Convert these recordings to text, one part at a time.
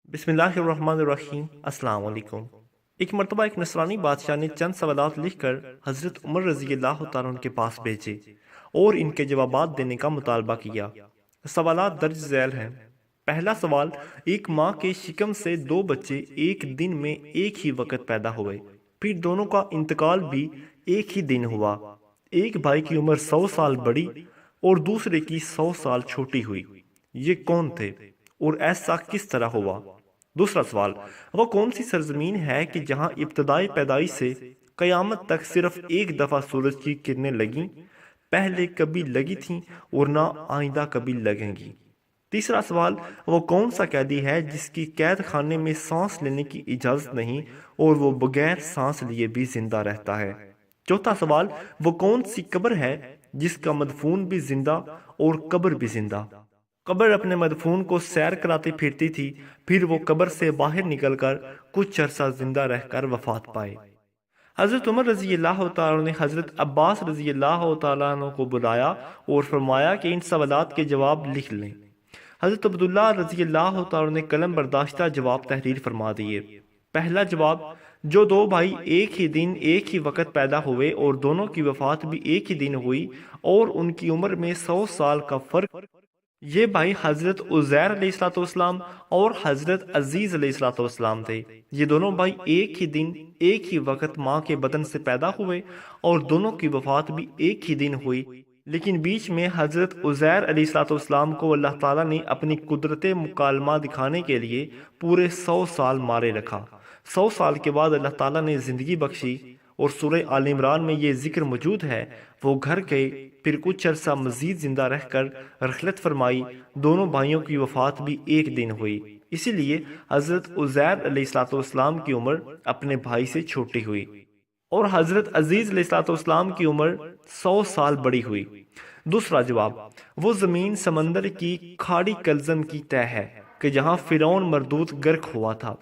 بسم اللہ الرحمن الرحیم۔ السلام علیکم۔ ایک مرتبہ ایک نصرانی بادشاہ نے چند سوالات لکھ کر حضرت عمر رضی اللہ تعالیٰ عنہ کے پاس بھیجے اور ان کے جوابات دینے کا مطالبہ کیا۔ سوالات درج ذیل ہیں۔ پہلا سوال، ایک ماں کے شکم سے دو بچے ایک دن میں ایک ہی وقت پیدا ہوئے، پھر دونوں کا انتقال بھی ایک ہی دن ہوا۔ ایک بھائی کی عمر 100 سال بڑی اور دوسرے کی 100 سال چھوٹی ہوئی، یہ کون تھے اور ایسا کس طرح ہوا؟ دوسرا سوال، وہ کون سی سرزمین ہے کہ جہاں ابتدائی پیدائش سے قیامت تک صرف ایک دفعہ سورج کی کرنیں لگیں، پہلے کبھی لگی تھیں اور نہ آئندہ کبھی لگیں گی؟ تیسرا سوال، وہ کون سا قیدی ہے جس کی قید خانے میں سانس لینے کی اجازت نہیں اور وہ بغیر سانس لیے بھی زندہ رہتا ہے؟ چوتھا سوال، وہ کون سی قبر ہے جس کا مدفون بھی زندہ اور قبر بھی زندہ؟ قبر اپنے مدفون کو سیر کراتی پھرتی تھی، پھر وہ قبر سے باہر نکل کر کچھ عرصہ زندہ رہ کر وفات پائے۔ حضرت عمر رضی اللہ تعالیٰ نے حضرت عباس رضی اللہ تعالیٰ عنہ کو بلایا اور فرمایا کہ ان سوالات کے جواب لکھ لیں۔ حضرت عبداللہ رضی اللہ تعالیٰ نے قلم برداشتہ جواب تحریر فرما دیے۔ پہلا جواب، جو دو بھائی ایک ہی دن ایک ہی وقت پیدا ہوئے اور دونوں کی وفات بھی ایک ہی دن ہوئی اور ان کی عمر میں 100 سال کا فرق، یہ بھائی حضرت عزیر علیہ السلام اور حضرت عزیز علیہ السلام تھے۔ یہ دونوں بھائی ایک ہی دن ایک ہی وقت ماں کے بدن سے پیدا ہوئے اور دونوں کی وفات بھی ایک ہی دن ہوئی، لیکن بیچ میں حضرت عزیر علیہ السلام کو اللہ تعالیٰ نے اپنی قدرت مکالمہ دکھانے کے لیے پورے 100 سال مارے رکھا۔ 100 سال کے بعد اللہ تعالیٰ نے زندگی بخشی اور سورہ آل عمران میں یہ ذکر موجود ہے، وہ گھر گئے، پھر کچھ عرصہ مزید زندہ رہ کر رحلت فرمائی، دونوں بھائیوں کی وفات بھی ایک دن ہوئی، اسی لیے حضرت عزیر علیہ السلام کی عمر اپنے بھائی سے چھوٹی ہوئی اور حضرت عزیز علیہ السلام کی عمر 100 سال بڑی ہوئی۔ دوسرا جواب، وہ زمین سمندر کی کھاڑی کلزم کی تہ ہے کہ جہاں فرعون مردود غرق ہوا تھا۔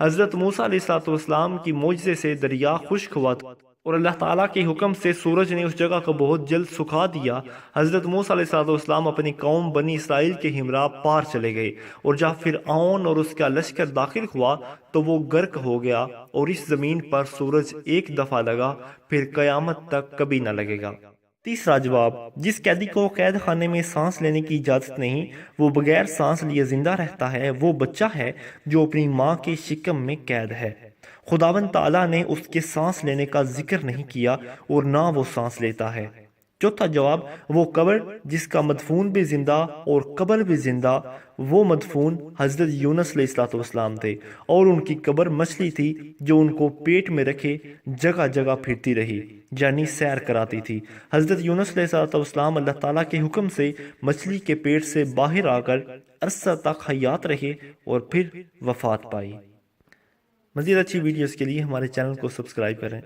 حضرت موسیٰ علیہ السلام کی معجزے سے دریا خشک ہوا تھا اور اللہ تعالیٰ کے حکم سے سورج نے اس جگہ کو بہت جلد سکھا دیا۔ حضرت موسیٰ علیہ السلام اپنی قوم بنی اسرائیل کے ہمراہ پار چلے گئے اور جب فرعون اور اس کا لشکر داخل ہوا تو وہ غرق ہو گیا اور اس زمین پر سورج ایک دفعہ لگا، پھر قیامت تک کبھی نہ لگے گا۔ تیسرا جواب، جس قیدی کو قید خانے میں سانس لینے کی اجازت نہیں، وہ بغیر سانس لیے زندہ رہتا ہے، وہ بچہ ہے جو اپنی ماں کے شکم میں قید ہے۔ خداوند تعالیٰ نے اس کے سانس لینے کا ذکر نہیں کیا اور نہ وہ سانس لیتا ہے۔ چوتھا جواب، وہ قبر جس کا مدفون بھی زندہ اور قبر بھی زندہ، وہ مدفون حضرت یونس علیہ السلام تھے اور ان کی قبر مچھلی تھی جو ان کو پیٹ میں رکھے جگہ جگہ پھرتی رہی، یعنی سیر کراتی تھی۔ حضرت یونس علیہ السلام اللہ تعالیٰ کے حکم سے مچھلی کے پیٹ سے باہر آ کر عرصہ تک حیات رہے اور پھر وفات پائی۔ مزید اچھی ویڈیوز کے لیے ہمارے چینل کو سبسکرائب کریں۔